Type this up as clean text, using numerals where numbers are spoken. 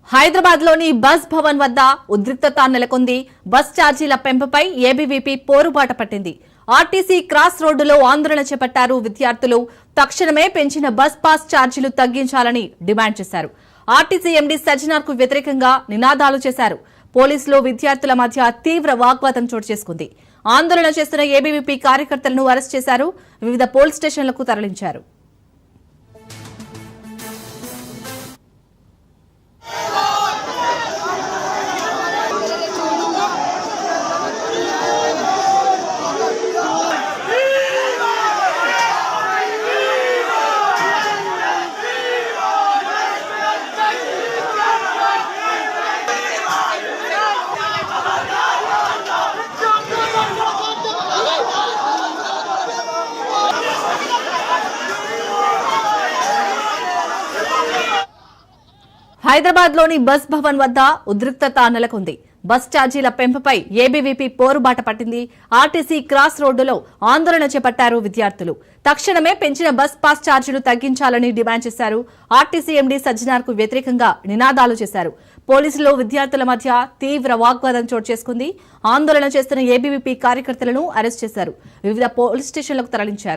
హైదరాబాద్ లోని బస్ భవన్ వద్ద ఉద్రిక్తత నెలకొంది. బస్ ఛార్జీల పెంపుపై ఏబీవీపీ పోరుబాట పట్టింది. ఆర్టీసీ క్రాస్ రోడ్డులో ఆందోళన చేపట్టారు విద్యార్థులు. తక్షణమే పెంచిన బస్ పాస్ ఛార్జీలు తగ్గించాలని డిమాండ్ చేశారు. ఆర్టీసీ ఎండీ సజ్జనార్ కు వ్యతిరేకంగా నినాదాలు చేశారు. పోలీసులు విద్యార్థుల మధ్య తీవ్ర వాగ్వాదం చోటు చేసుకుంది. ఆందోళన చేస్తున్న ఏబీవీపీ కార్యకర్తలను అరెస్ట్ చేశారు. వివిధ పోలీస్ స్టేషన్లకు తరలించారు. హైదరాబాద్ లోని బస్ భవన్ వద్ద ఉద్రిక్తత నెలకొంది. బస్ ఛార్జీల పెంపుపై ఏబీవీపీ పోరుబాట పట్టింది. ఆర్టీసీ క్రాస్ రోడ్డులో ఆందోళన చేపట్టారు విద్యార్థులు. తక్షణమే పెంచిన బస్ పాస్ ఛార్జీలు తగ్గించాలని డిమాండ్ చేశారు. ఆర్టీసీ ఎండీ సజ్జనార్ కు వ్యతిరేకంగా నినాదాలు చేశారు. పోలీసులు విద్యార్థుల మధ్య తీవ్ర వాగ్వాదం చోటు చేసుకుంది. ఆందోళన చేస్తున్న ఏబీవీపీ కార్యకర్తలను అరెస్ట్ చేశారు. వివిధ పోలీస్ స్టేషన్లకు తరలించారు.